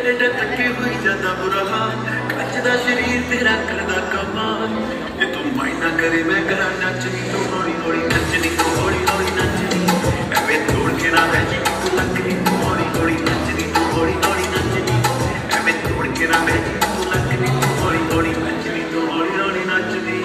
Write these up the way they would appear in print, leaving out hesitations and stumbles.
ਡੇਡਾ ਥੱਕੇ ਹੋਈ ਜਾਂਦਾ ਬੁਰਾ ਹਾਲ ਕੱਚ ਦਾ ਸਰੀਰ ਤੇਰਾ ਕਰਦਾ ਕਮਾਲ ਜੇ ਤੂੰ ਮਾਇਨਾ ਕਰੇ ਮੈਂ ਕਰਾਂ ਨੱਚਦੀ ਤੂੰ ਹੌਲੀ ਹੌਲੀ ਨੱਚਦੀ ਤੂੰ ਹੌਲੀ ਹੌਲੀ ਨੱਚਦੀ ਐਵੇਂ ਤੋੜ ਕੇ ਨਾ ਬਹਿ ਜੀ ਤੂੰ ਲੱਗਦੀ ਤੂੰ ਹੌਲੀ ਹੌਲੀ ਨੱਚਦੀ ਤੂੰ ਹੌਲੀ ਹੌਲੀ ਨੱਚਦੀ ਐਵੇਂ ਤੋੜ ਕੇ ਨਾ ਬਹਿ ਜੀ ਤੂੰ ਲੱਗਦੀ ਤੂੰ ਹੌਲੀ ਹੌਲੀ ਨੱਚਦੀ ਤੂੰ ਹੌਲੀ ਹੌਲੀ ਨੱਚਦੀ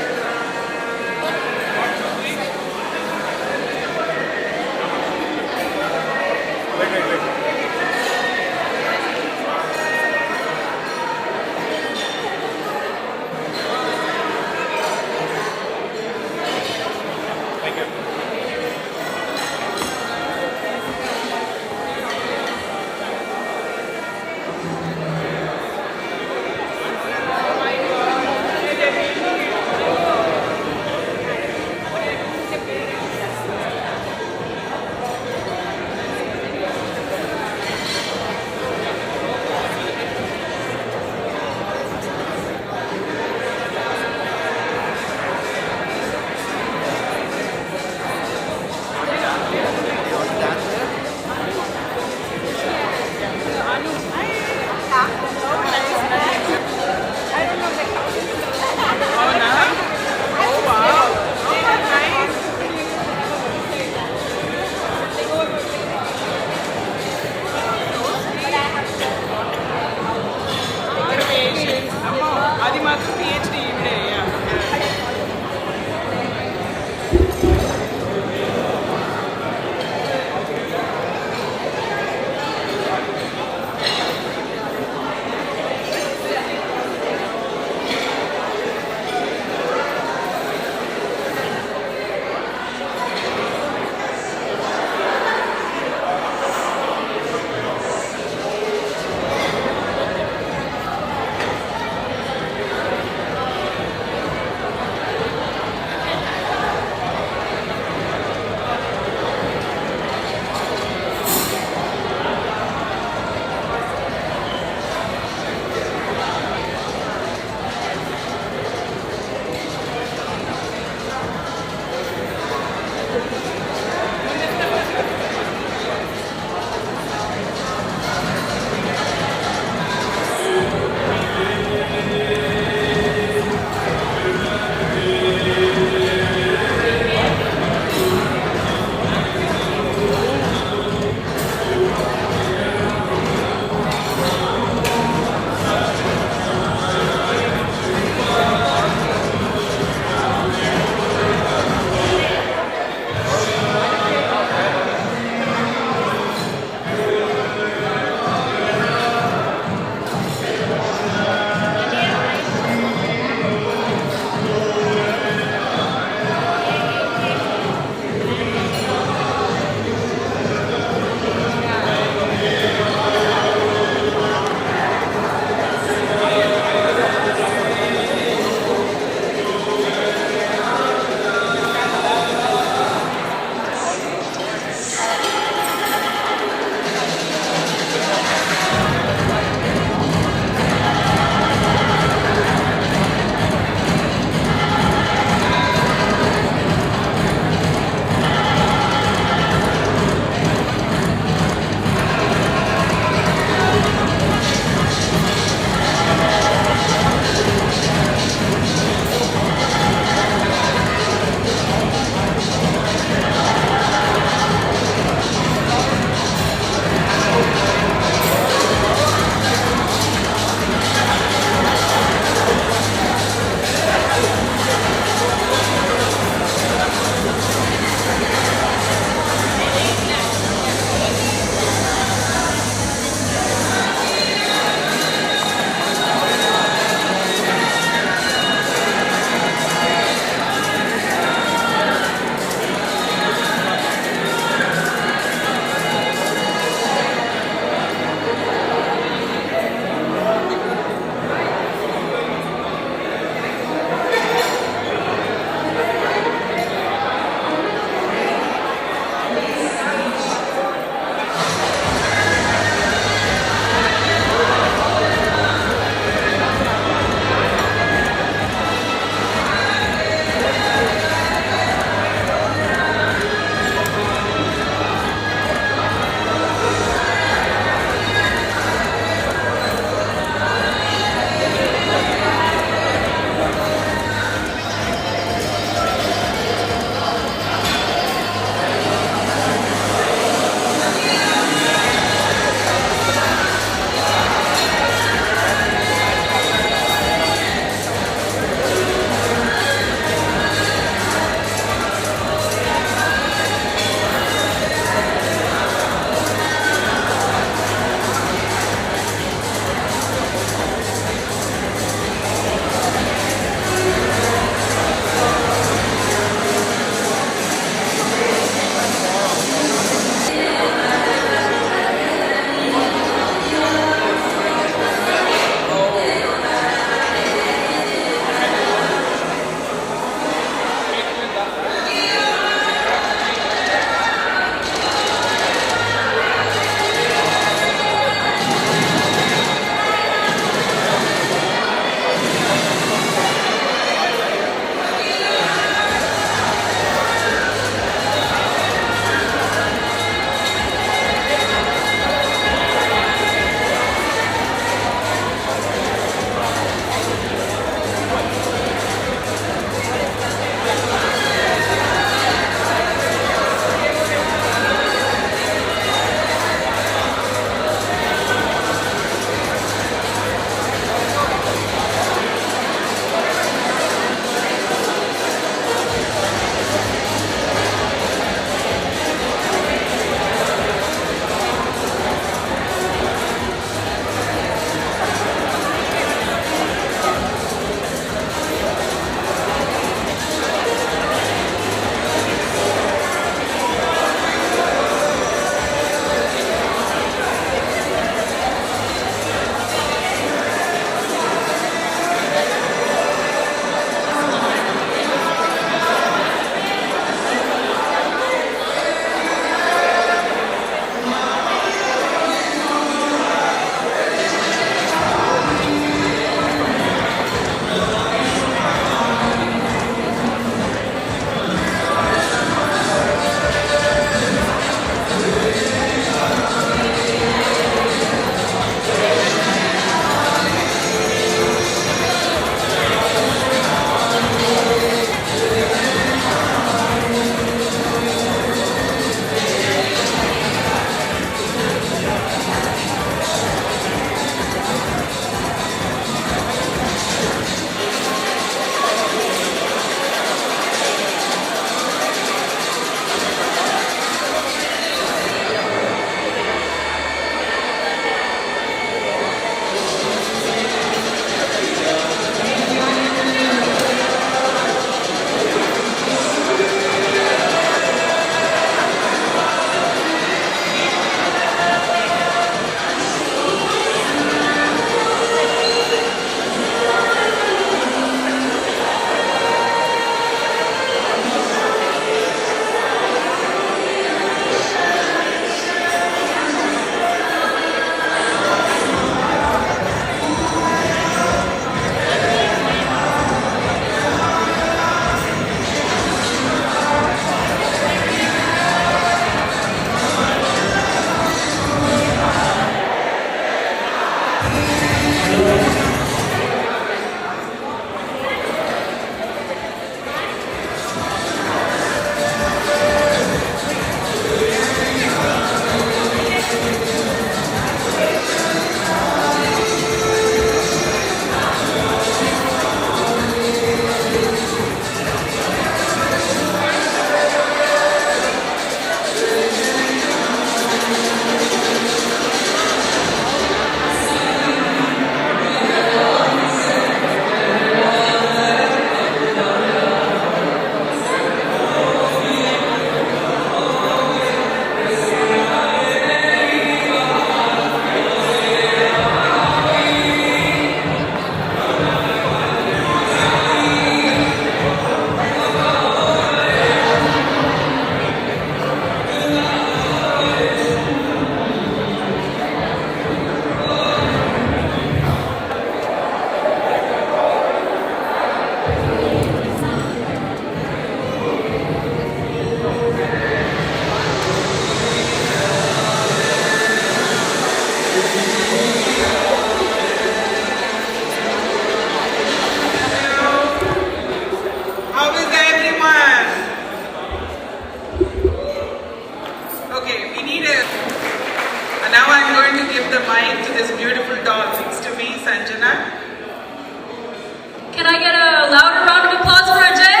Can I get a louder round of applause for Ajay?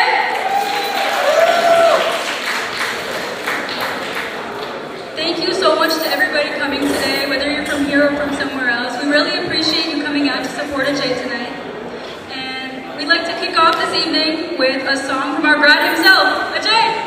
Thank you so much to everybody coming today, whether you're from here or from somewhere else. We really appreciate you coming out to support Ajay tonight. And we'd like to kick off this evening with a song from our Brad himself, Ajay.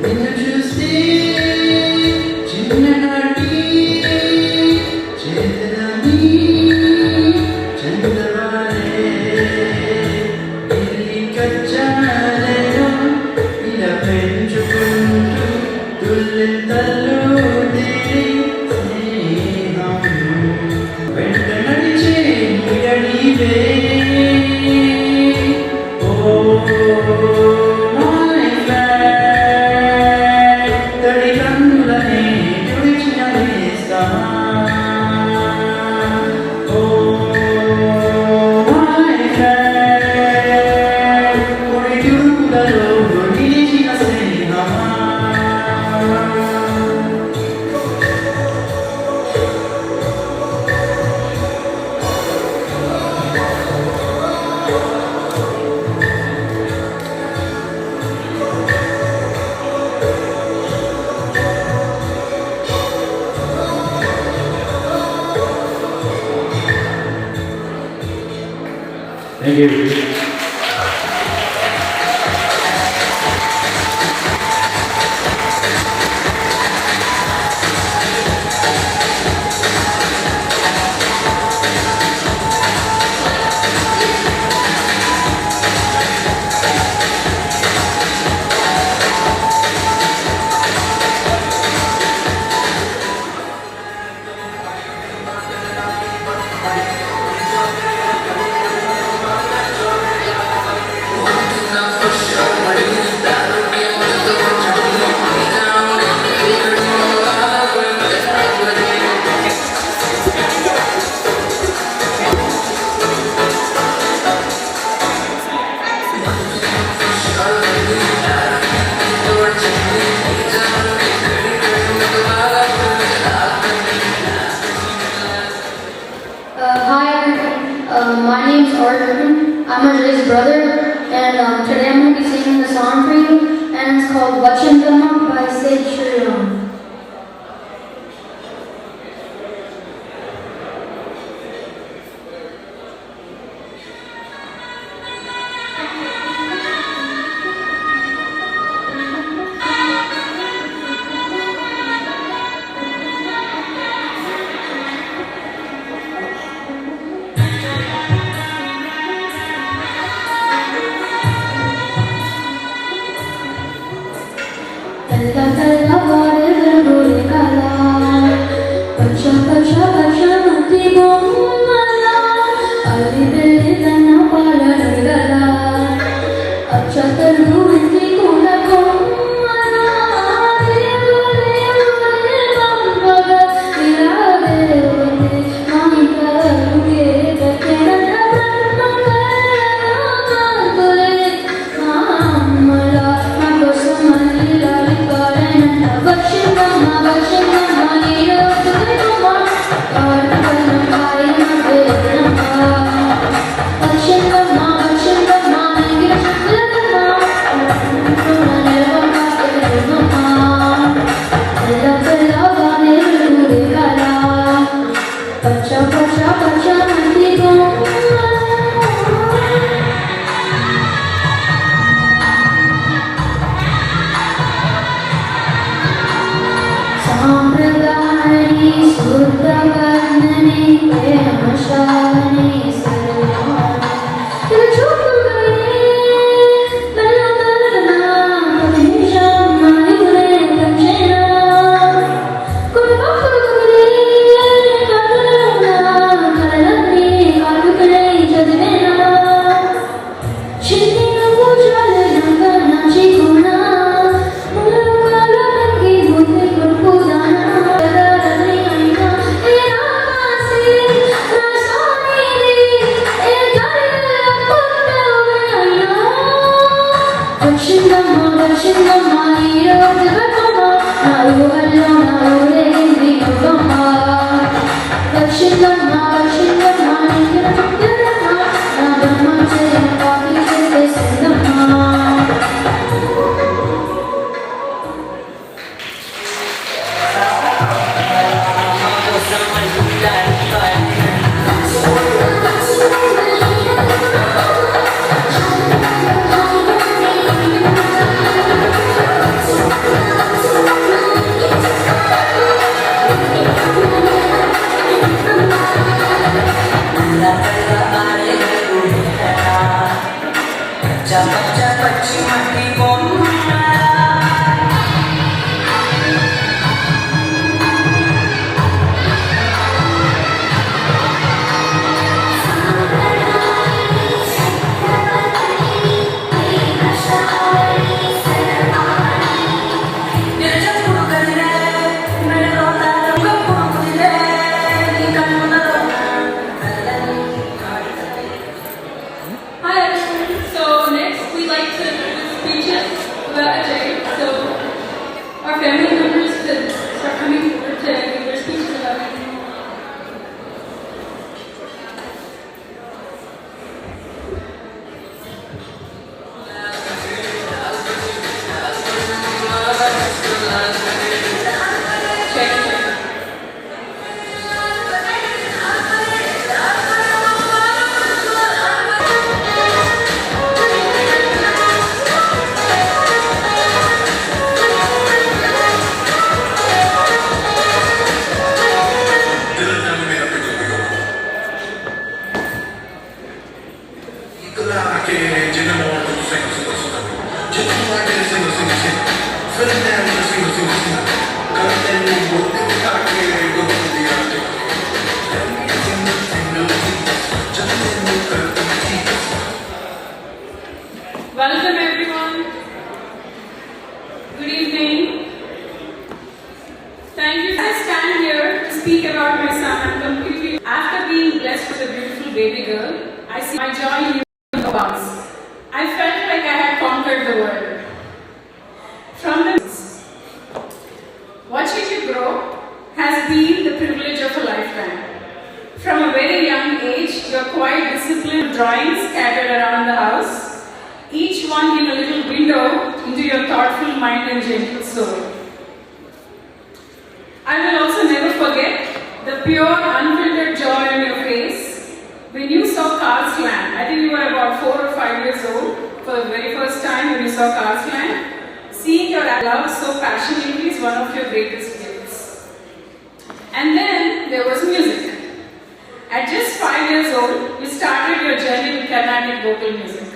Ninnnu chusti chinna Thank you. My name's Arjun. I'm Ajay's brother, and today I'm going to be singing a song for you, and it's called Vachindama by Sid Sriram. Welcome everyone. Good evening. Thank you. I stand here to speak about my son. I'm completely, after being blessed with a beautiful baby girl, I see my joy in you once. I felt like I had conquered the world. From the watching you grow has been the privilege of a lifetime. From a very young age, you're quite disciplined drawings scattered around the house, each one being a little window into your thoughtful mind and gentle soul. I will also never forget the pure, unfiltered joy on your face when you saw Cars Land. I think you were about 4 or 5 years old for the very first time when you saw Cars Land. Seeing your love so passionately is one of your greatest gifts. And then there was music. At just 5 years old, you started your journey with Carnatic vocal music.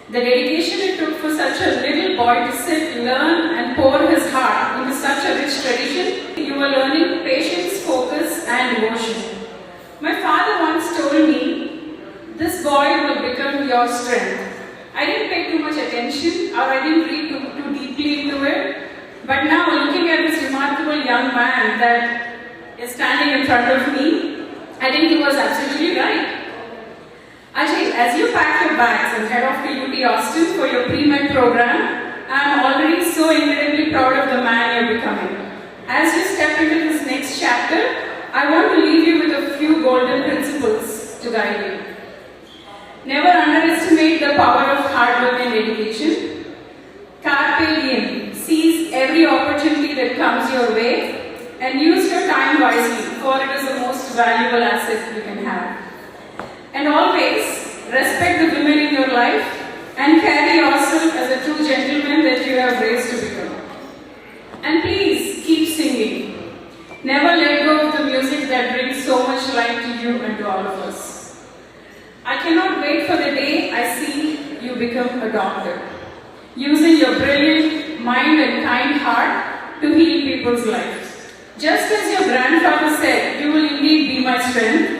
The dedication it took for such a little boy to sit, learn and pour his heart into such a rich tradition, you were learning patience, focus and devotion. My father once told me, this boy will become your strength. I didn't pay too much attention or I didn't read too deeply into it. But now looking at this remarkable young man that is standing in front of me, I think he was absolutely right. Ajay, as you pack your bags and head off to UT Austin for your pre-med program, I am already so incredibly proud of the man you are becoming. As you step into this next chapter, I want to leave you with a few golden principles to guide you. Never underestimate the power of hard work and dedication. Carpe diem, seize every opportunity that comes your way and use your time wisely, for it is the most valuable asset you can have. And always respect the women in your life and carry yourself as a true gentleman that you have raised to become. And please keep singing. Never let go of the music that brings so much light to you and to all of us. I cannot wait for the day I see you become a doctor, using your brilliant mind and kind heart to heal people's lives. Just as your grandfather said, you will indeed be my strength.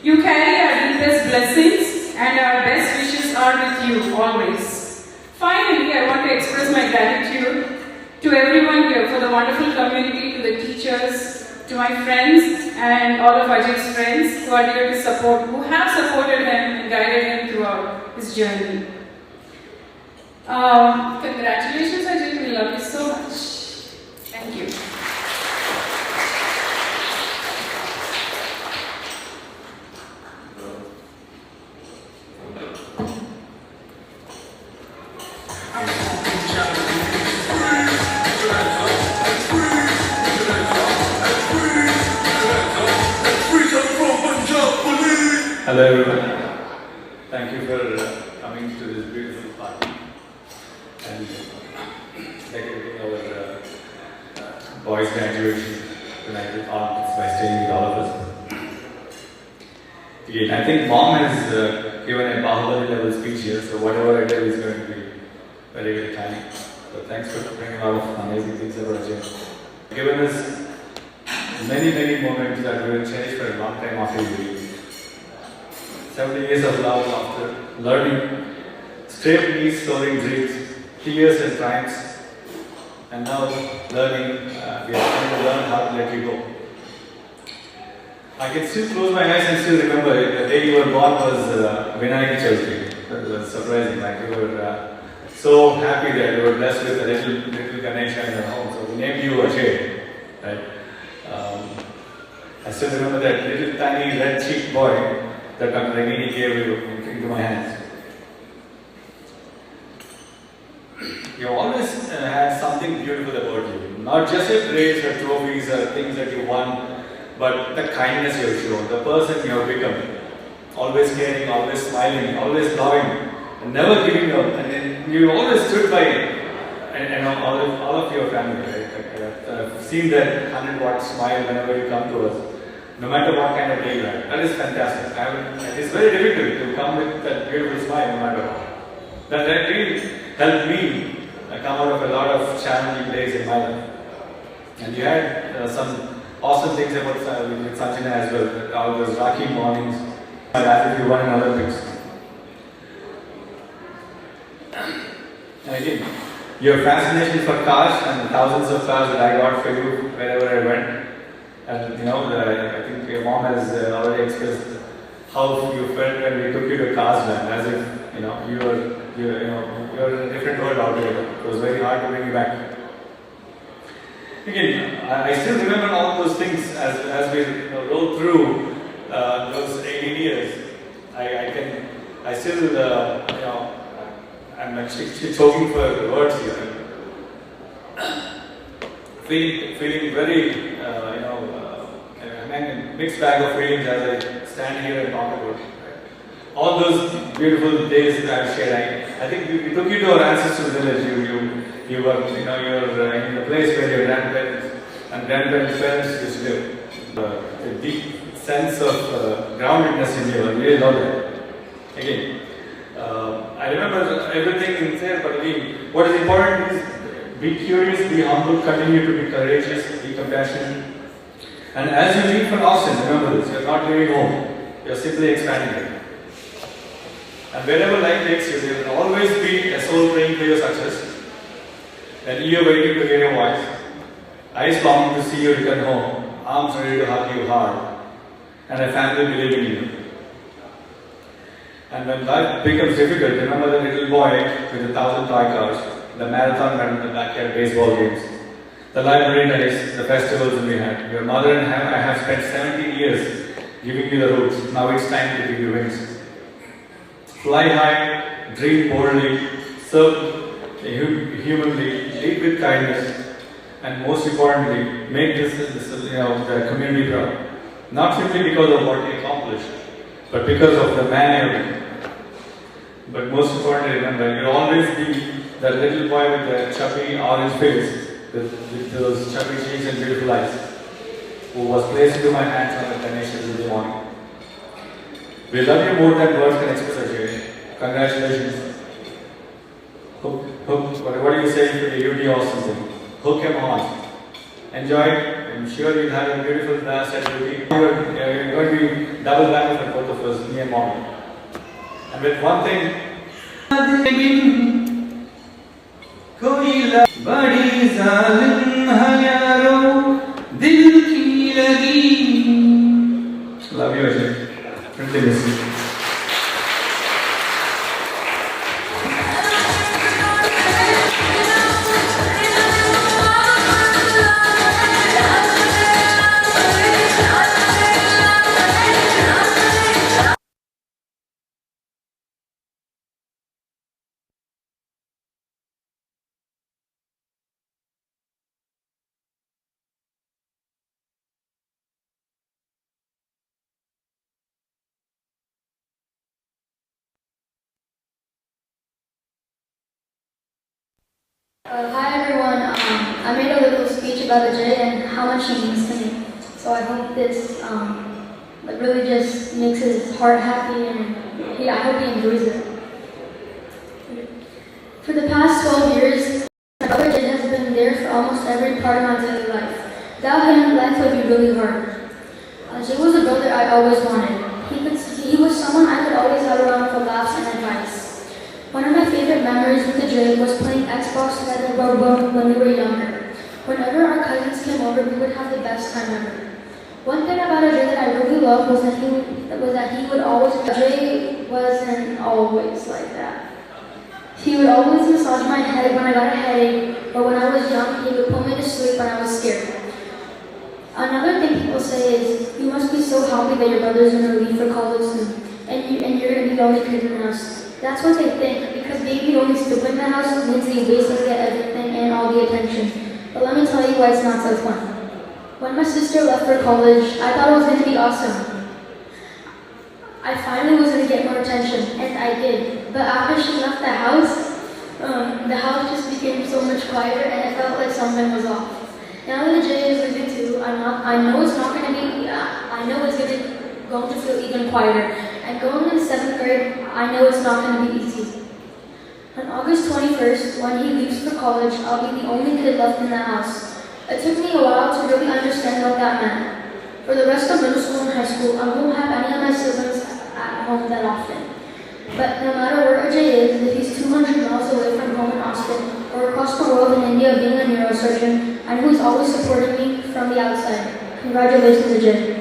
You carry our deepest blessings and our best wishes are with you always. Finally, I want to express my gratitude to everyone here for the wonderful community, to the teachers, to my friends and all of Ajay's friends who are here to support, who have supported him and guided him throughout his journey. Congratulations Ajay, we love you so much. Thank you. Hello everyone. Thank you for coming to this beautiful party and decorating our boys' graduation tonight with ornaments by staying with all of us. Again, I think Mom has given a Bahubali level speech here, so whatever I do is going to be very, very tiny. So thanks for bringing a lot of amazing things about Ajay. Given us many, many moments that we will cherish for a long time after you leave. 70 years of love, laughter, learning, straight knees, soaring dreams, tears and triumphs, and now learning, we are trying to learn how to let you go. I can still close my eyes and still remember it. The day you were born was Vinayaka Chaudhary. That was surprising. Like you were so happy that you were blessed with a little Ganesha in your home. So we named you Ajay, right? I still remember that little tiny red cheeked boy that Dr. Ragini gave you into my hands. You always had something beautiful about you. Not just your grades or trophies or things that you won, but the kindness you have shown, the person you have become. Always caring, always smiling, always loving, and never giving up. And you always stood by and all of your family. Right? I've seen that 100-watt smile whenever you come to us. No matter what kind of day you have. That is fantastic. It's very difficult to come with that beautiful smile no matter what. That really helped me come out of a lot of challenging days in my life. And you had some awesome things about with Sanjana as well. All those Rocky mornings, as if you won an Olympics. And again, your fascination for cars and the thousands of cars that I got for you wherever I went. And you know, I think your mom has already expressed how you felt when we took you to Cars Land, as if you know you were in a different world altogether. It was very hard to bring you back. Again, I still remember all those things as we rolled through those 18 years. I still I'm actually choking for words here. Feeling very mixed bag of feelings as I stand here and talk about all those beautiful days that I've shared. I think we took you to our ancestral village. You were you're in the place where your grandparents and parents used to live. A deep sense of groundedness in you. I really love that. Again, I remember everything there, but again, what is important is be curious, be humble, continue to be courageous, be compassionate. And as you leave for Austin, remember this, you're not leaving home, you're simply expanding it. And wherever life takes you, there will always be a soul praying for your success, an ear waiting to hear your voice, eyes longing to see you return home, arms ready to hug you hard, and a family believing in you. And when life becomes difficult, remember the little boy with 1,000 toy cars, the marathon run in the backyard baseball games, the library days, the festivals that we had. Your mother and I have spent 17 years giving you the roots. Now it's time to give you wings. Fly high, dream boldly, serve humanly, lead with kindness, and most importantly, make the community proud. Not simply because of what you accomplished, but because of the man you are. But most importantly, remember, you'll always be that little boy with the chubby orange face, with those chubby cheeks and beautiful eyes, who was placed into my hands on the Ganesha in the morning. We love you more than words can express, Ajay. Congratulations. What do you say for the UT Austin thing? Hook him on. Enjoy it. I'm sure you'll have a beautiful blast at UT. You're going to be double back for both of us, me and mom. And with one thing, बड़ी जालिम है यारो दिल की लगी. Love you, Ajay. Really miss you. Hi everyone, I made a little speech about Ajay and how much he means to me. So I hope this really just makes his heart happy, and I hope he enjoys it. For the past 12 years, my brother Ajay has been there for almost every part of my daily life. Without him, life would be really hard. Ajay was a brother I always wanted. He was someone I could always have around for laughs and advice. One of my favorite memories with Ajay was playing Xbox together when we were younger. Whenever our cousins came over, we would have the best time ever. One thing about Ajay that I really loved was that he would always. Ajay wasn't always like that. He would always massage my head when I got a headache, or when I was young, he would put me to sleep when I was scared. Another thing people say is, you must be so happy that your brother's going to leave for college soon, and you're going to be the only kid in the house. That's what they think, because being the only stupid in the house means that you basically get everything and all the attention. But let me tell you why it's not so fun. When my sister left for college, I thought it was going to be awesome. I finally was going to get more attention, and I did. But after she left the house just became so much quieter, and I felt like something was off. Now that Ajay is leaving too, I know it's going to feel even quieter. And going into 7th grade, I know it's not going to be easy. On August 21st, when he leaves for college, I'll be the only kid left in the house. It took me a while to really understand what that meant. For the rest of middle school and high school, I won't have any of my siblings at home that often. But no matter where Ajay is, if he's 200 miles away from home in Austin, or across the world in India being a neurosurgeon, I know he's always supporting me from the outside. Congratulations, Ajay.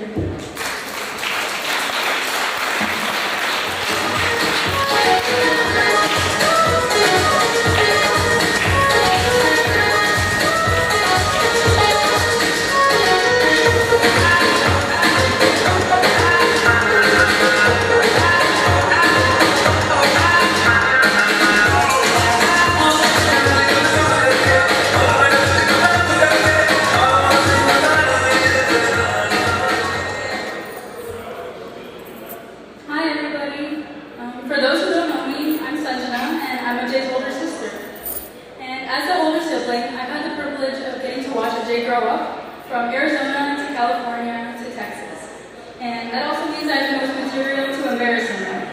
Ajay grow up, from Arizona to California to Texas. And that also means I've been with material to embarrass him.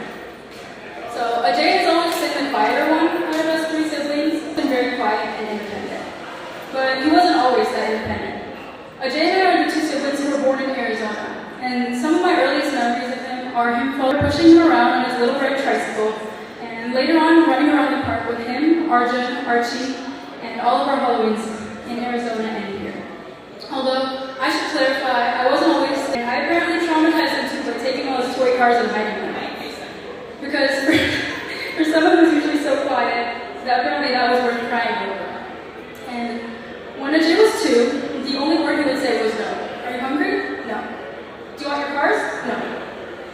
So Ajay has always been the quieter one out of us three siblings, been very quiet and independent. But he wasn't always that independent. Ajay and I are the two siblings who were born in Arizona, and some of my earliest memories of him are him pushing him around on his little red tricycle, and later on running around the park with him, Arjun, Archie, and all of our Halloweens in Arizona and here. Although, I should clarify, I wasn't always, and I apparently traumatized him too by taking all his toy cars and hiding them. Because for someone who's usually so quiet, apparently that was worth crying over. And when Ajay was 2, the only word he would say was no. Are you hungry? No. Do you want your cars? No.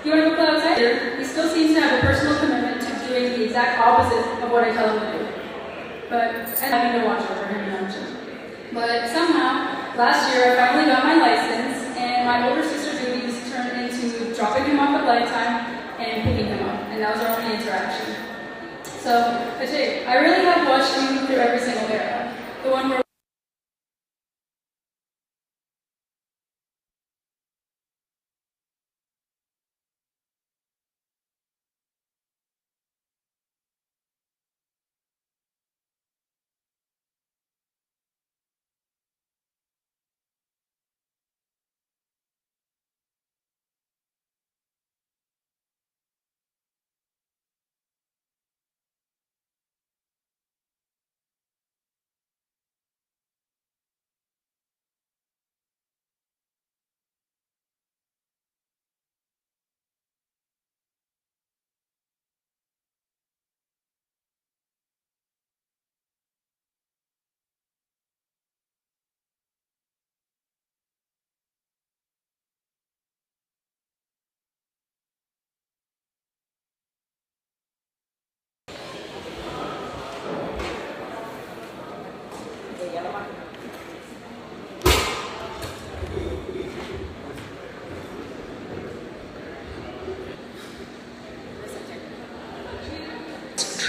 Do you want to go play outside? He still seems to have a personal commitment to doing the exact opposite of what I tell him to do. But I'm having to watch over him and Arjun. But somehow, last year I finally got my license, and my older sister's duties turned into dropping him off at Lifetime and picking him up, and that was our only interaction. So, Ajay, I really have watched you through every single era. The one where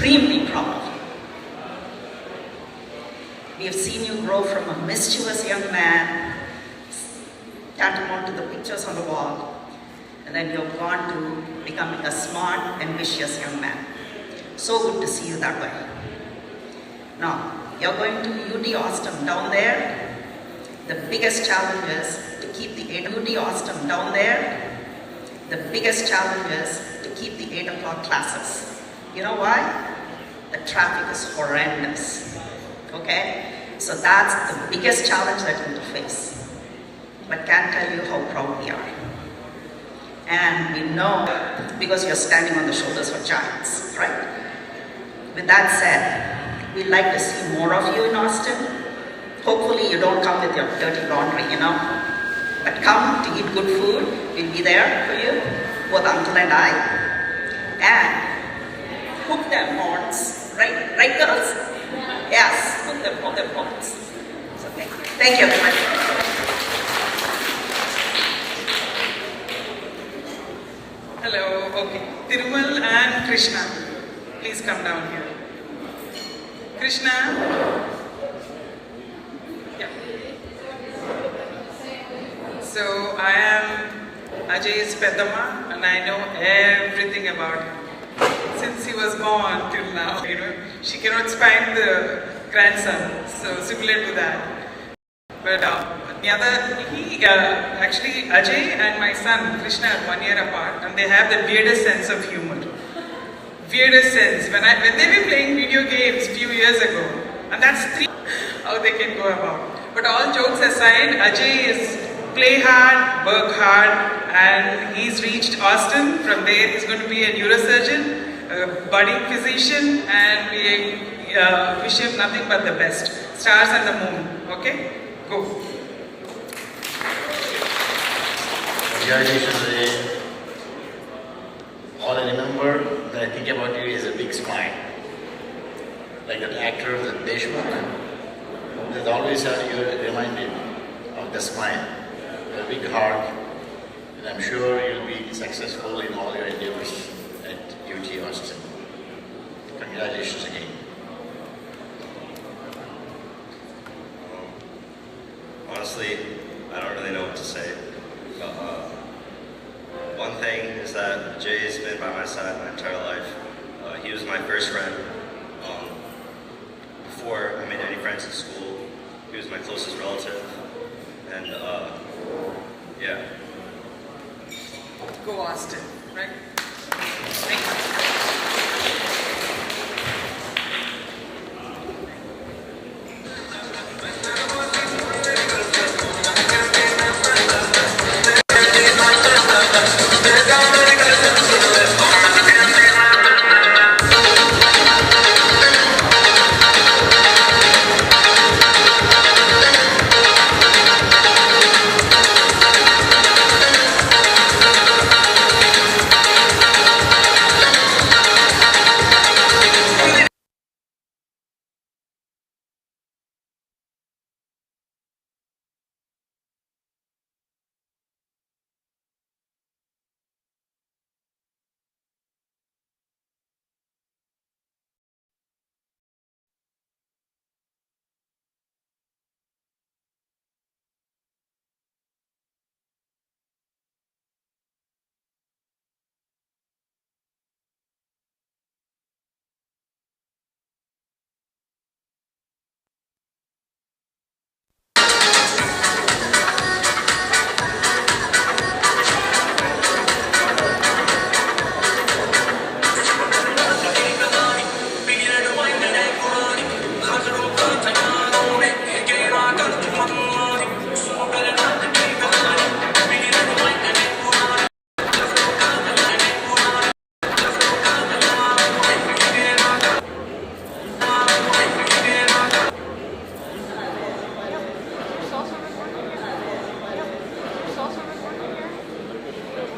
extremely proud of you. We have seen you grow from a mischievous young man, tantamount to the pictures on the wall, and then you've gone to becoming a smart, ambitious young man. So good to see you that way. Now, you're going to UT Austin down there. The biggest challenge is to keep the UT Austin down there. The biggest challenge is to keep the 8 o'clock classes. You know why? The traffic is horrendous, okay? So that's the biggest challenge that you need to face. But can't tell you how proud we are. And we know because you're standing on the shoulders of giants, right? With that said, we'd like to see more of you in Austin. Hopefully you don't come with your dirty laundry, but come to eat good food. We'll be there for you, both Uncle and I. And hook them horns, right? Right, girls? Yes, hook them horns. So thank you. Thank you very much. Hello, okay. Tirumal and Krishna, please come down here. Krishna? Yeah. So I am Ajay's Pedama and I know everything about him. Since he was born till now, she cannot find the grandson, so similar to that. But actually, Ajay and my son Krishna are 1 year apart, and they have the weirdest sense of humor. Weirdest sense. When they were playing video games few years ago, and that's how they can go about. But all jokes aside, Ajay is play hard, work hard, and he's reached Austin. From there, he's going to be a neurosurgeon, a budding physician, and we wish him nothing but the best. Stars and the moon. Okay? Go. Congratulations, Ajay. All I remember that I think about you is a big smile. Like that actor, the Deshmukh. There's always you reminded of the smile, a big heart, and I'm sure you'll be successful in all your endeavors at UT Austin. Congratulations again. Honestly, I don't really know what to say. But, one thing is that Jay's been by my side my entire life. He was my first friend. Before I made any friends in school, he was my closest relative. And yeah. Go Austin, right?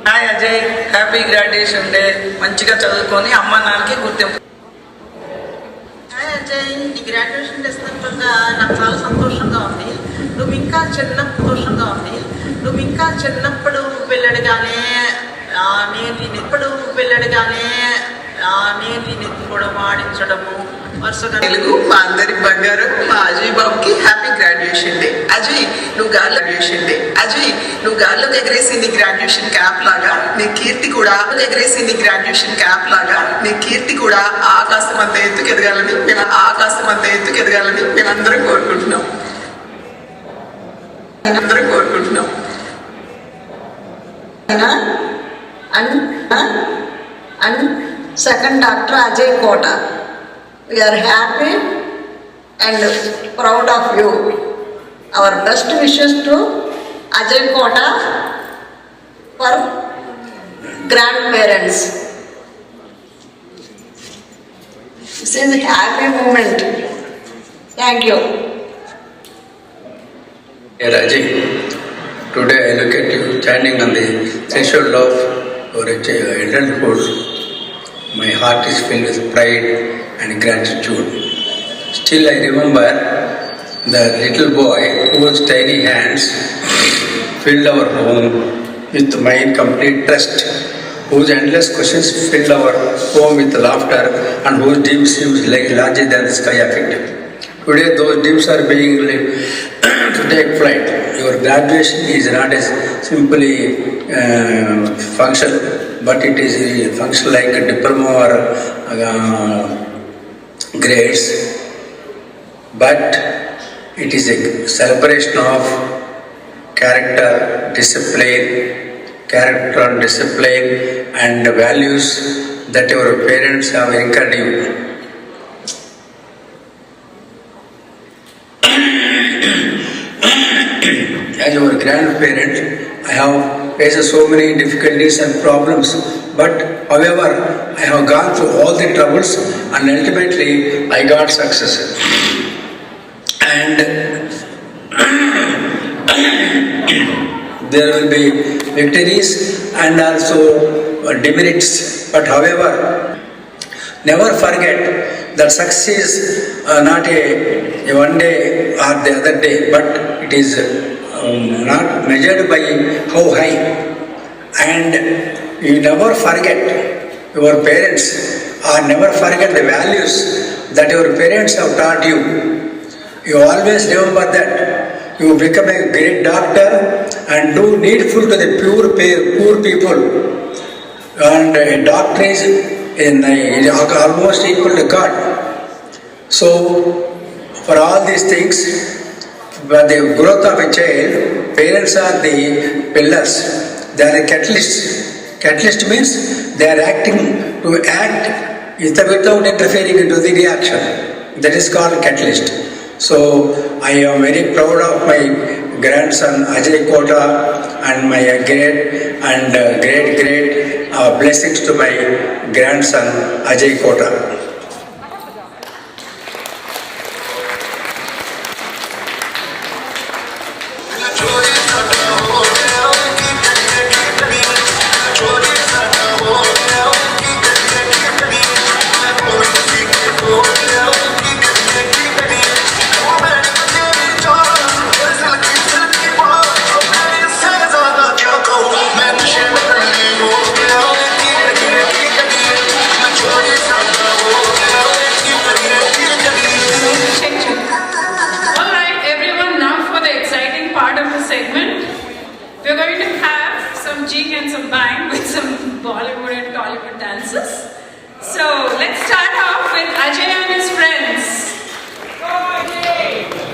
Hi Ajay, happy graduation day. మంచిగా చదువుకొని అమ్మ నాన్నకి గుర్తింపు. Hi Ajay, నీ graduation day సందర్భంగా నాకు చాలా సంతోషంగా ఉంది. నువ్వు ఇంకా చిన్నప్పుడు వెళ్ళడగానే నేను నెత్తి కూడా వాడించడము వరుసగా తెలుగు మా అందరి బంగారం మా అజయ్ బాబుకి హ్యాపీ గ్రాడ్యుయేషన్ డే. అజయ్ నువ్వు గాల్లోకి ఎగరేసి నీ గ్రాడ్యుయేషన్ క్యాప్ లాగా నీ కీర్తి కూడా ఆకాశం అంత ఎత్తుకు ఎదగాలని మేమందరం కోరుకుంటున్నాం. And second, Dr. Ajay Kota. We are happy and proud of you. Our best wishes to Ajay Kota for grandparents. This is a happy moment. Thank you. Dear Ajay, today I look at you standing on the threshold of your adulthood. My heart is filled with pride and gratitude. Still I remember the little boy whose tiny hands filled our home with my complete trust, whose endless questions filled our home with laughter, and whose dreams seemed like larger than the sky affected. Today those dreams are being to take flight. Your graduation is not as simply function, but it is a function like a diploma or grades. But It is a celebration of character, discipline and values that your parents have inculcated you. As your grandparent, I have faced so many difficulties and problems, but however, I have gone through all the troubles and ultimately I got success. And there will be victories and also demerits, but however, never forget that success is not a one day or the other day, but it is not measured by how high. And you never forget your parents or never forget the values that your parents have taught you. You always remember that you become a great doctor and do needful to the poor people. And a doctor is almost equal to God. So, for all these things, for the growth of a child, parents are the pillars. They are a catalyst. Catalyst means they are acting to act without interfering into the reaction. That is called catalyst. So I am very proud of my grandson Ajay Kota and my great blessings to my grandson Ajay Kota. We're going to have some jig and some bang with some Bollywood and Tollywood dances. So let's start off with Ajay and his friends. Go Ajay!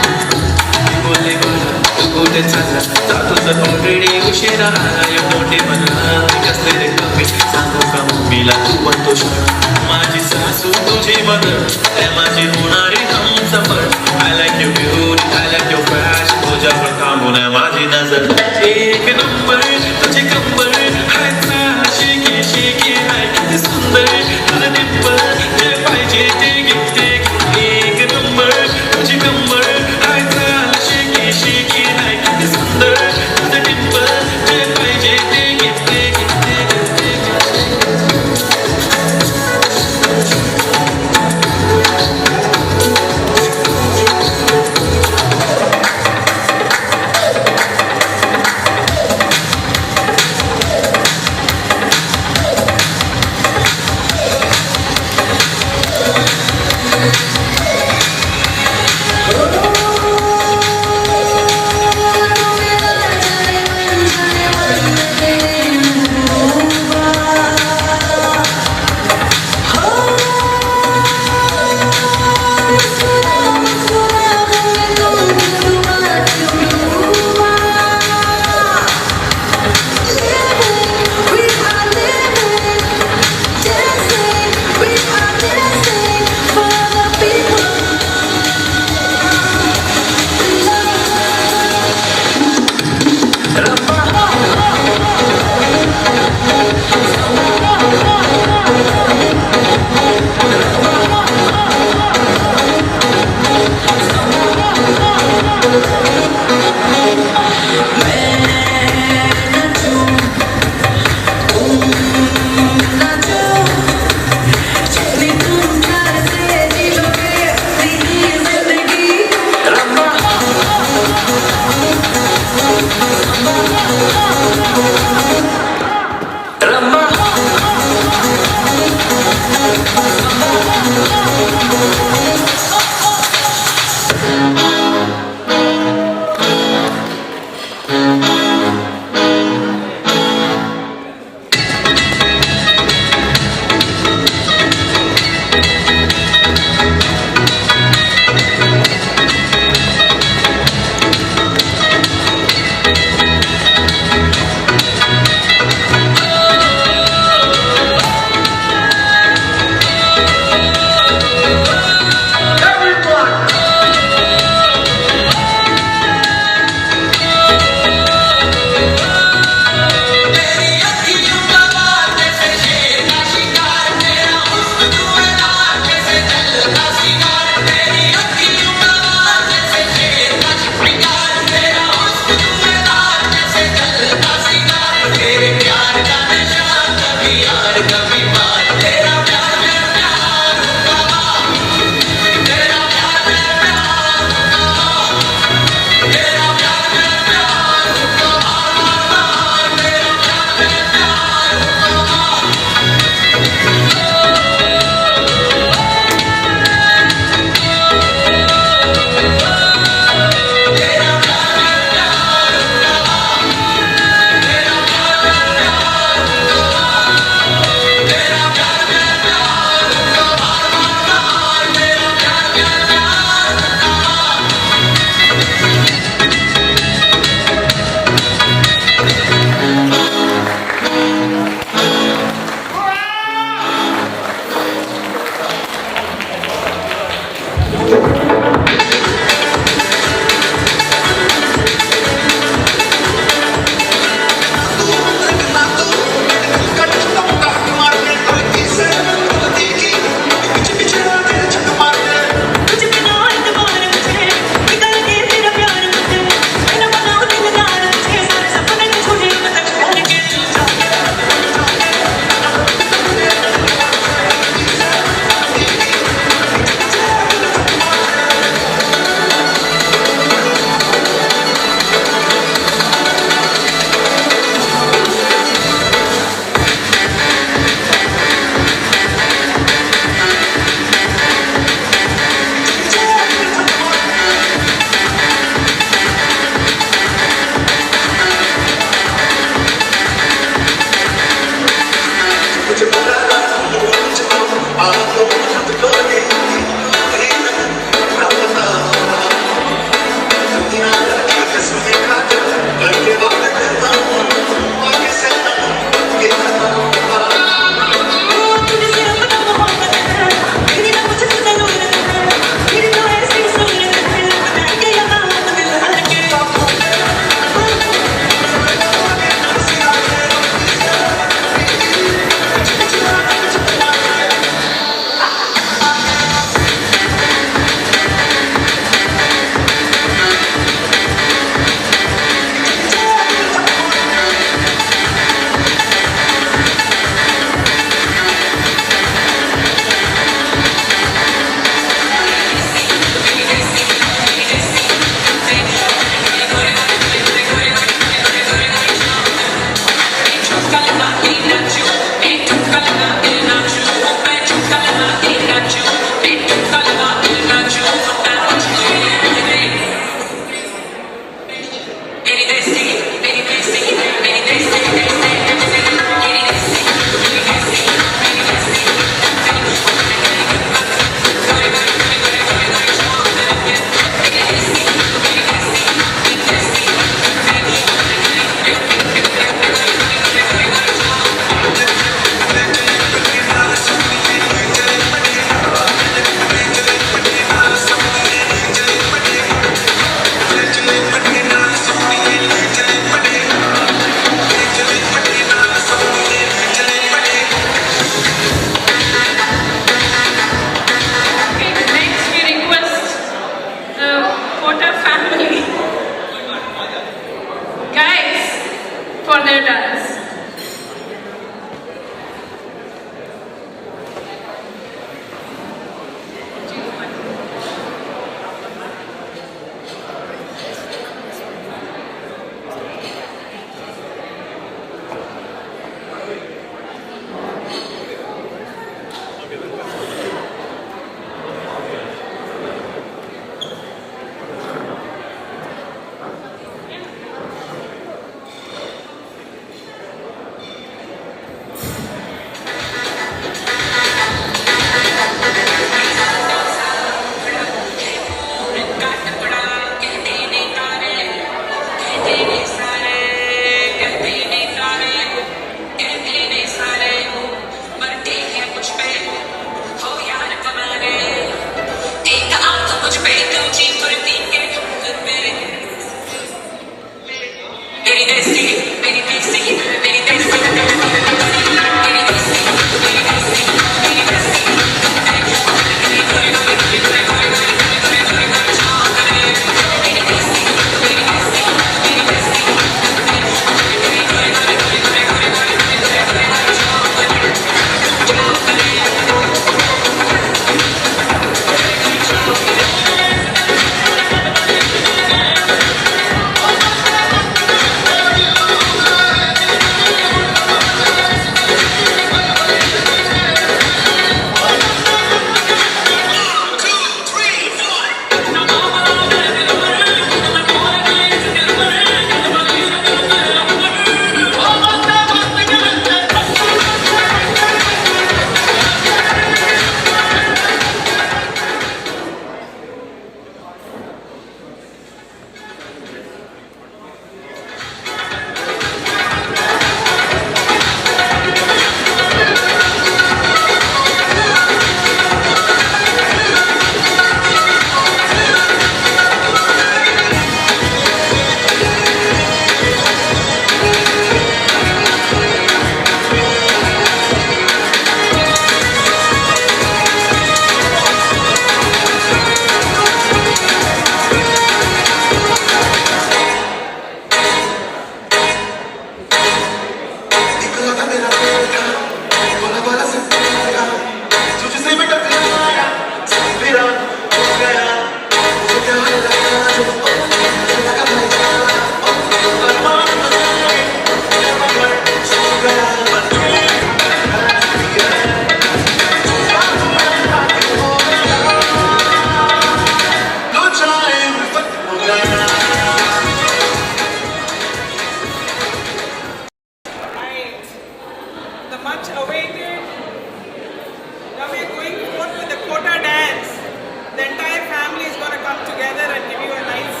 together and give you a nice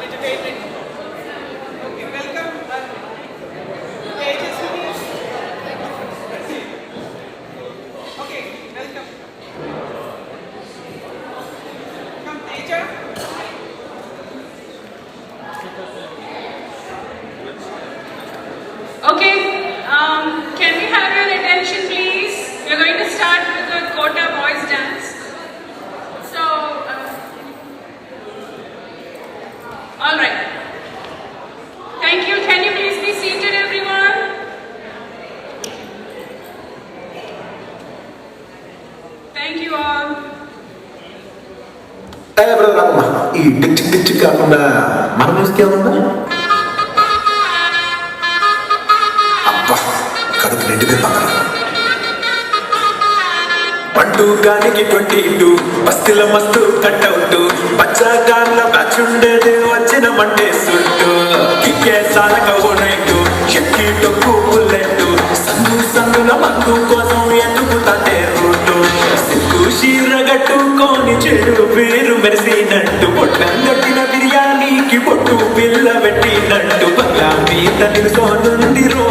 entertainment. Okay, welcome. Pages, please. Okay, welcome. Come, Teja. Okay, can we have your attention please? We are going to start with the Kota boys dance. So, all right. Thank you. Can you please be seated, everyone? Thank you all. ఈ tick tick కాకుండా మన music ఏమన్నా అబ్బా కడుపు నిండిపోయి పక్కన పండుగానికి 22 బస్తీల మస్తు cutout బచ్చాగాళ్ళ batch ఉండేది వచ్చిన మండే సుట్టు కిక్కే సాలక ఓనైటు చెక్కి టొక్కు బుల్లెట్ సందుల మందు కోసం ఎత్తుకుతాంటే రూటు సిగ్గు షీరగట్టుకొని చెడు పేరు మెరిసినట్టు పొట్టంగట్టిన బిర్యానీకి పొట్టు పిల్ల పెట్టినట్టు బల్లా మీద నిలుసోనుందిరో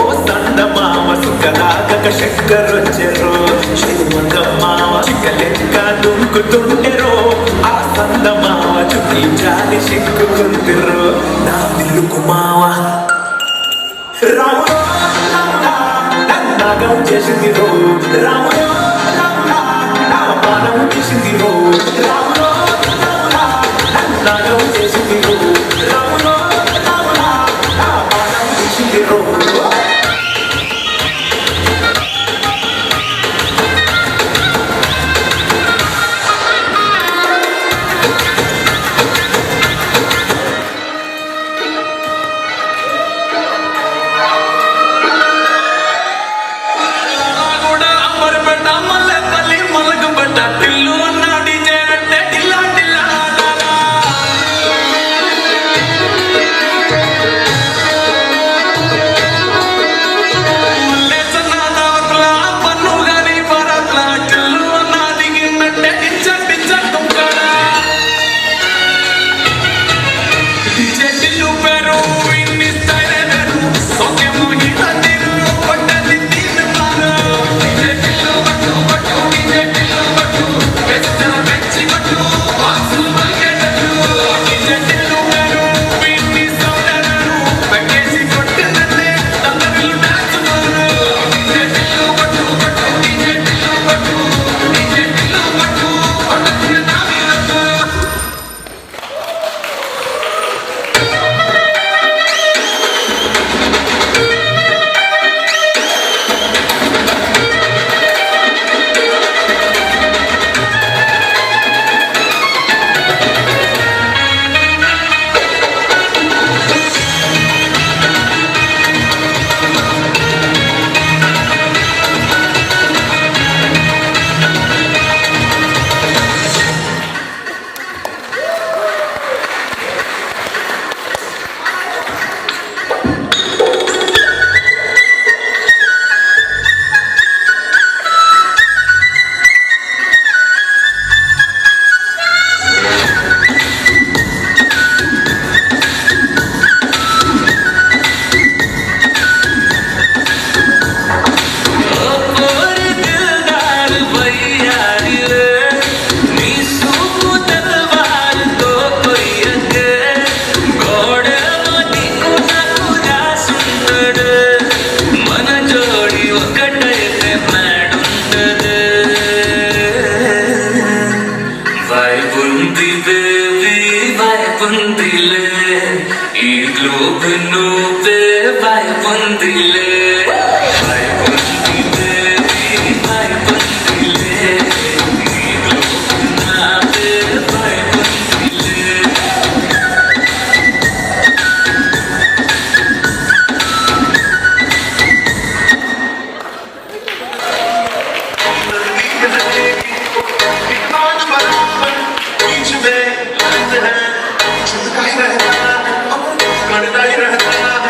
ఓ సంద మామ సుఖలాగక చక్కరొచ్చెరో శ్రీమంత మామ చిక్కలెక్క దుంకుతుంటెరో ఆ సంద మామ చుట్టి జాలి సిక్కుకుందిరో నా పిల్లుకు మావ రాములో రాములా నన్నాగం చేసింది రో రాములో రాములా నా పానం చేసింది రో రాములో రాములా నన్నాగం చేసింది రో రాములో రాములా నా పానం చేసింది రో रहता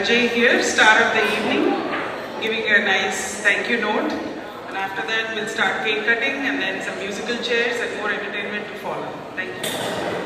Ajay here, star of the evening, giving a nice thank you note. And after that, we'll start cake cutting and then some musical chairs and more entertainment to follow. Thank you.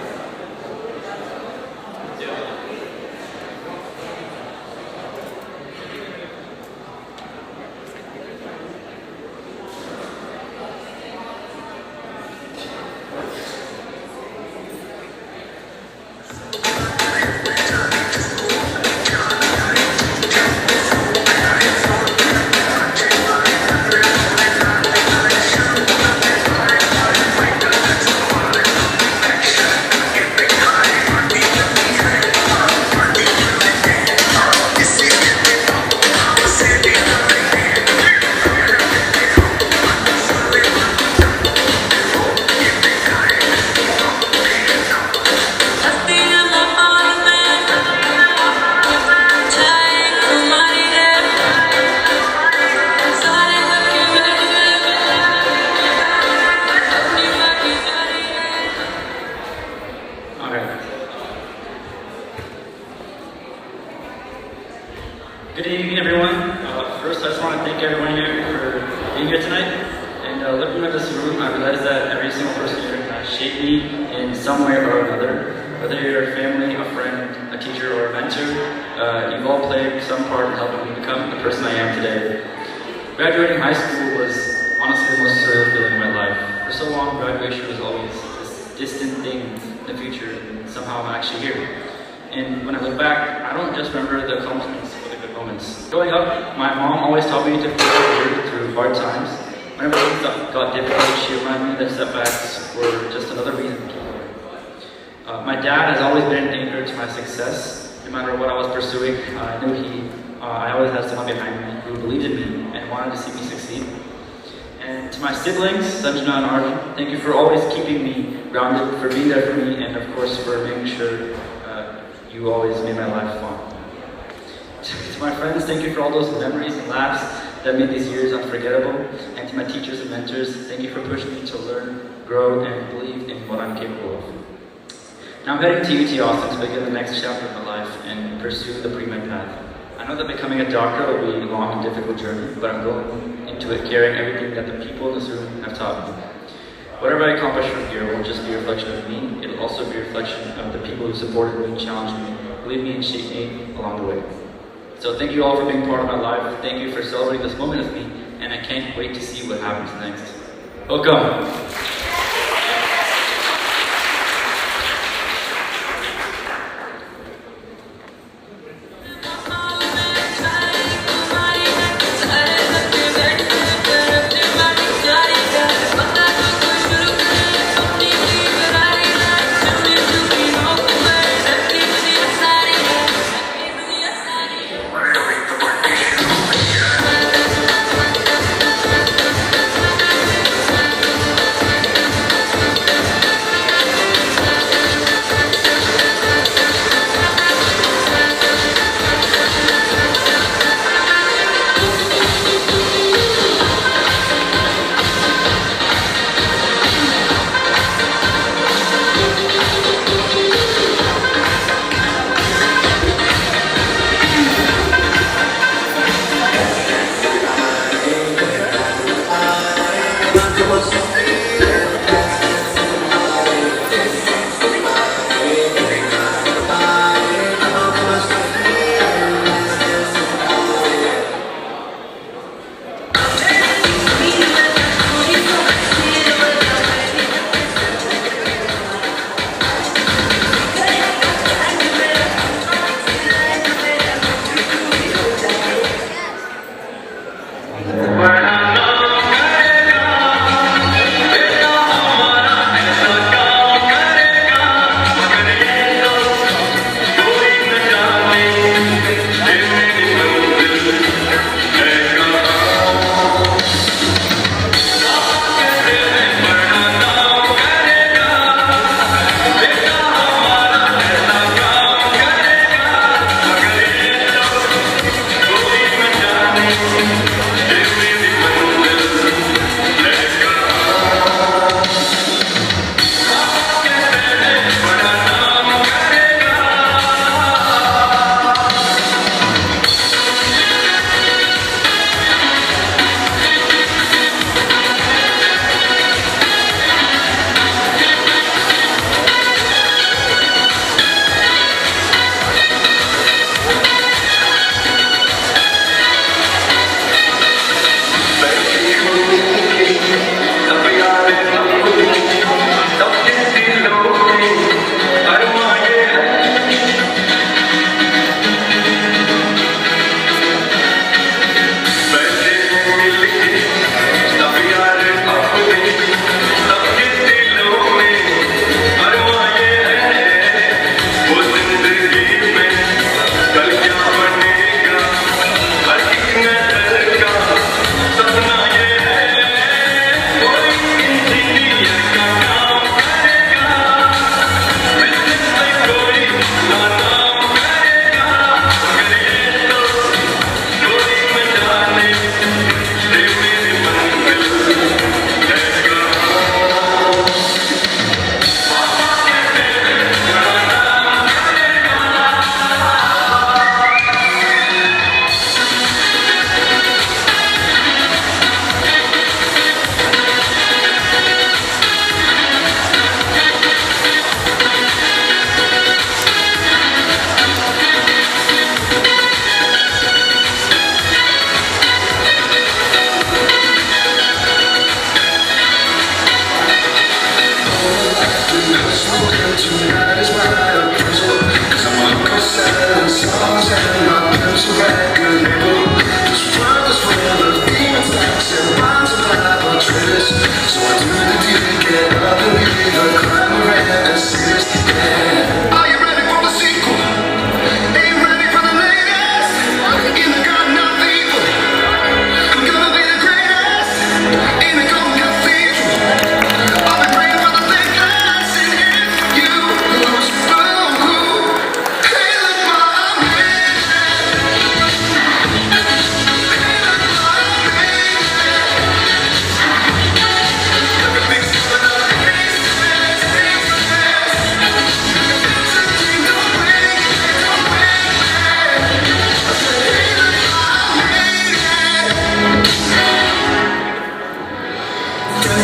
Good evening, everyone. First, I just want to thank everyone here for being here tonight. And looking at this room, I realized that every single person here has shaped me in some way or another. Whether you're a family, a friend, a teacher, or a mentor, you've all played some part in helping me become the person I am today. Graduating high school was honestly the most surreal feeling in my life. For so long, graduation was always this distant thing in the future, and somehow I'm actually here. And when I look back, I don't just remember the accomplishments or the good moments. Growing up, my mom always taught me to persevere through hard times. Whenever things got difficult, she reminded me that setbacks were just another reason to keep going. My dad has always been an anchor to my success. No matter what I was pursuing, I knew I always had someone behind me who believed in me and wanted to see me succeed. And to my siblings, Sanjana and Arjun, thank you for always keeping me grounded, for being there for me, and of course for making sure you always made my life fun. To my friends, thank you for all those memories and laughs that made these years unforgettable. And to my teachers and mentors, thank you for pushing me to learn, grow, and believe in what I'm capable of. Now I'm heading to UT Austin to begin the next chapter of my life and pursue the pre-med path. I know that becoming a doctor will be a long and difficult journey, but I'm going into it carrying everything that the people in this room have taught me. Whatever I accomplish from here won't just be a reflection of me, it'll also be a reflection of the people who supported me, challenged me, believed me, and shaped me along the way. So thank you all for being part of my life, thank you for celebrating this moment with me, and I can't wait to see what happens next. Welcome!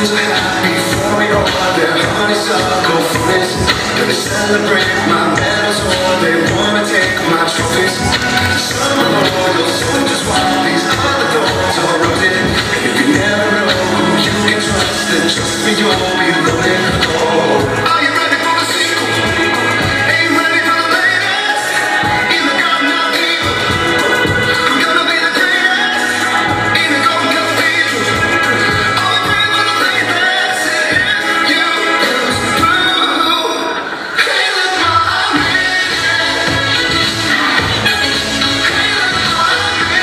stories I had before it all. Their honeysuckle funnies. Gonna celebrate my medals or they wanna take my trophies. Some are loyal soldiers while these other doors are loaded. And if you never know who you can trust, then trust me, you'll be loaded. Oh, are you ready for the sequel? Ain't ready for the latest. In the garden of evil, I'm gonna be the greatest. In the golden cathedral, I'll be free for the faith that's in you. Hey, look, my man. Hey, look, my man.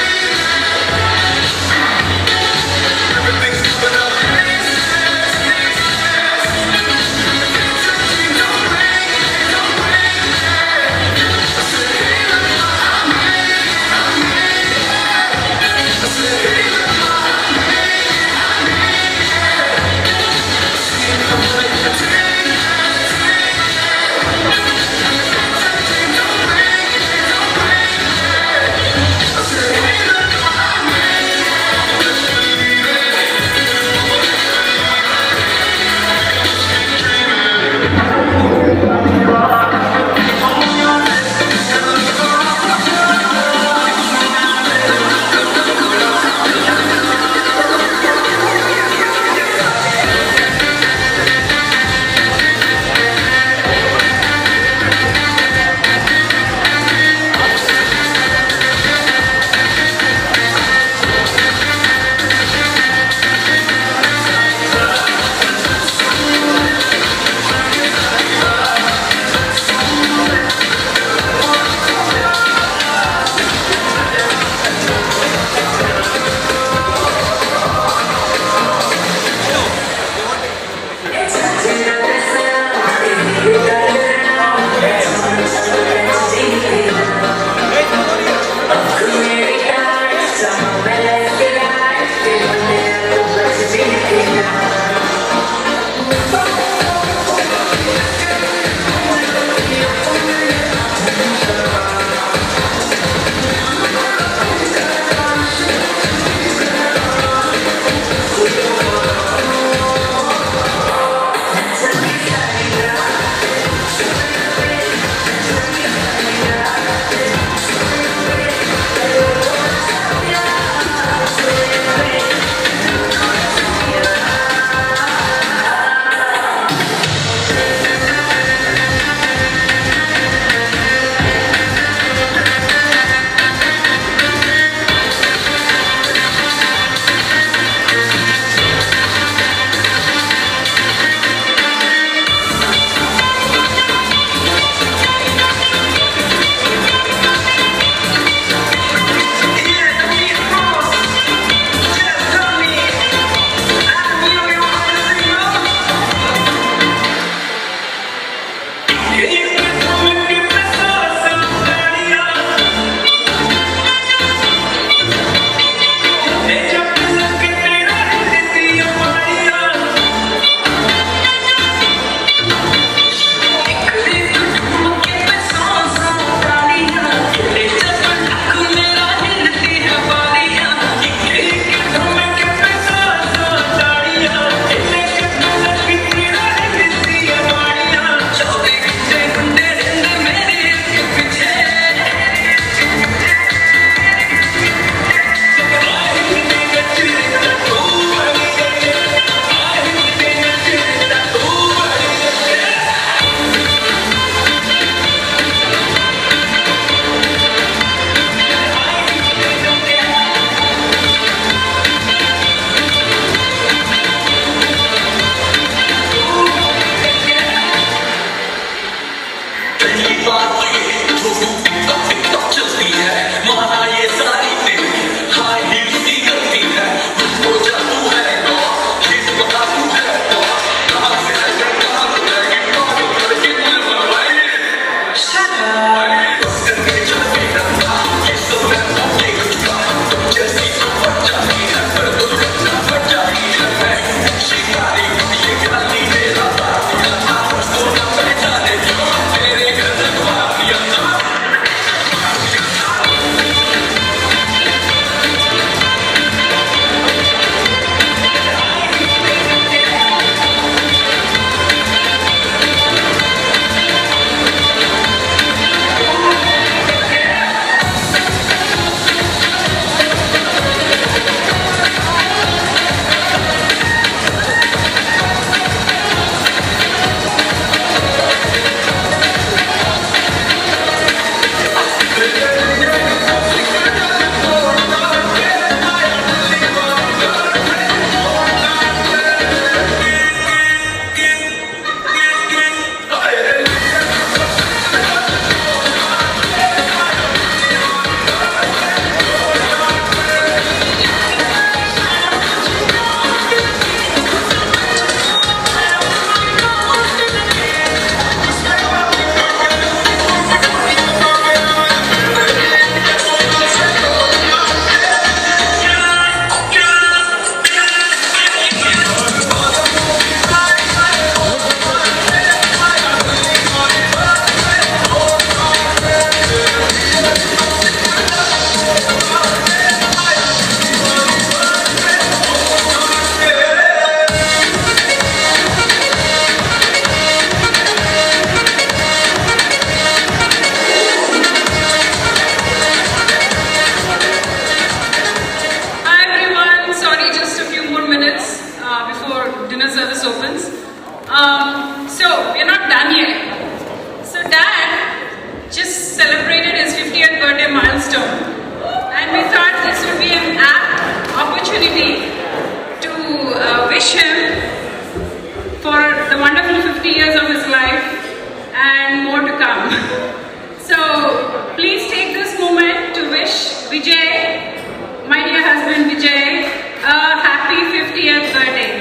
Vijay, my dear husband Vijay, a happy 50th birthday.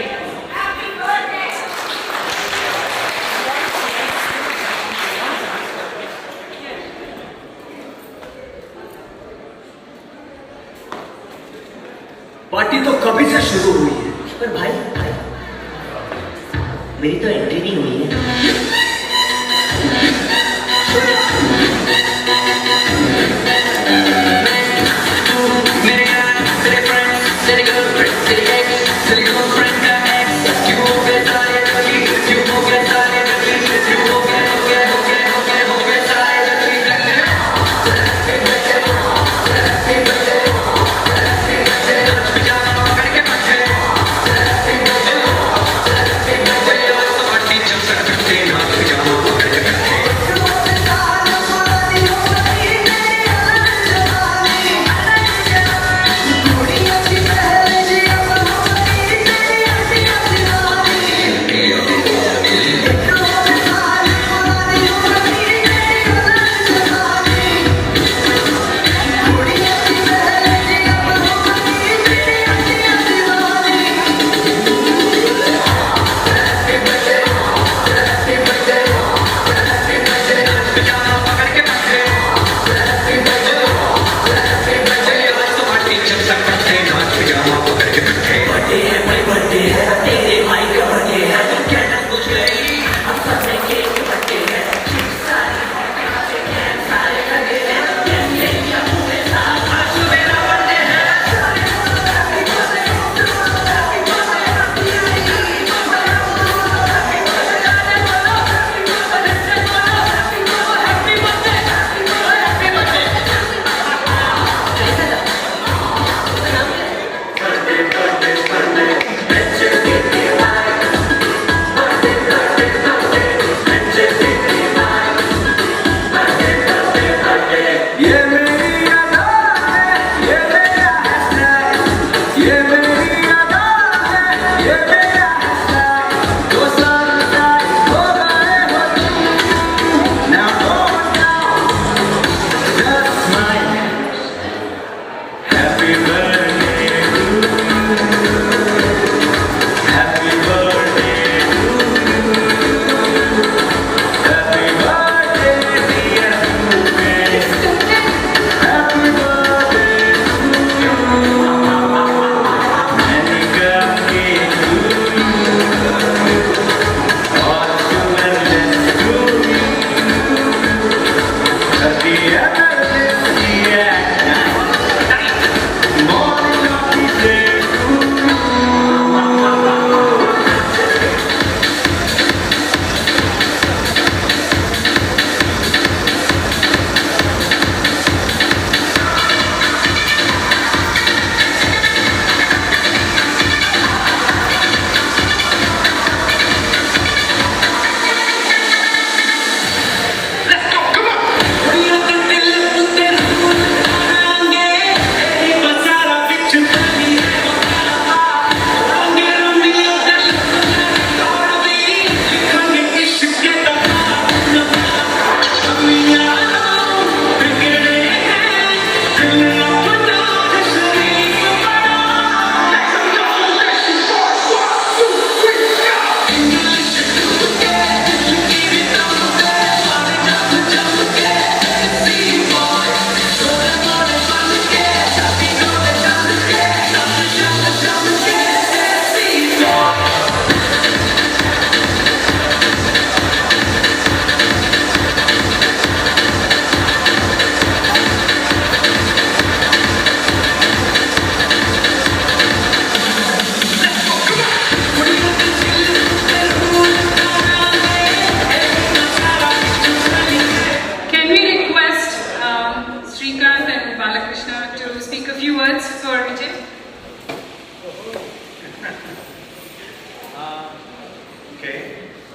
Happy birthday! Party तो कभी से शुरू हुई है, पर भाई मेरी तो एंट्री नहीं हुई है।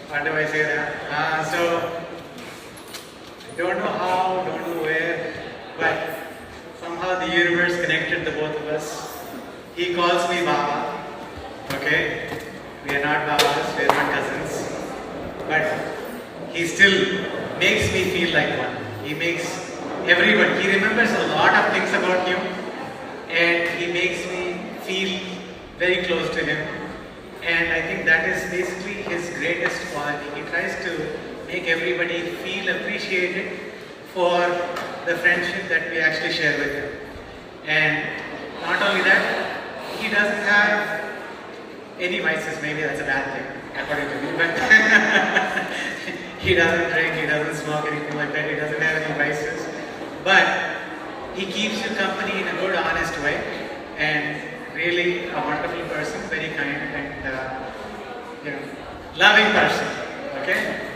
What do I say there? So, don't know how, don't know where, but somehow the universe connected the both of us. He calls me Baba, okay? We are not Babas, we are not cousins. But he still makes me feel like one. He makes everybody. He remembers a lot of things about you, and he makes me feel very close to him. And I think that is basically his greatest quality. He tries to make everybody feel appreciated for the friendship that we actually share with him. And not only that, he doesn't have any vices. Maybe that's a bad thing, according to me, but he doesn't drink, he doesn't smoke, anything like that. He doesn't have any vices. But he keeps you company in a good, honest way, and really a wonderful person, very kind and loving person. Okay,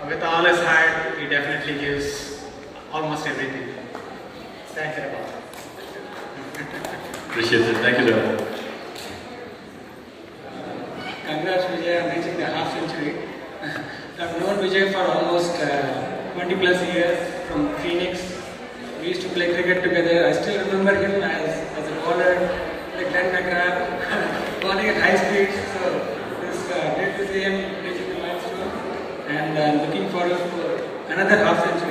with all his heart, he definitely gives almost everything. Thank you. Appreciate it. Thank you, John. Congrats, Vijay, on reaching the half century. I've known Vijay for almost 20 plus years from Phoenix. We used to play cricket together. I still remember him as a bowler, like 10 McGrath, bowling at high speed. So it's great to see him reaching the milestone. And looking forward for another half century.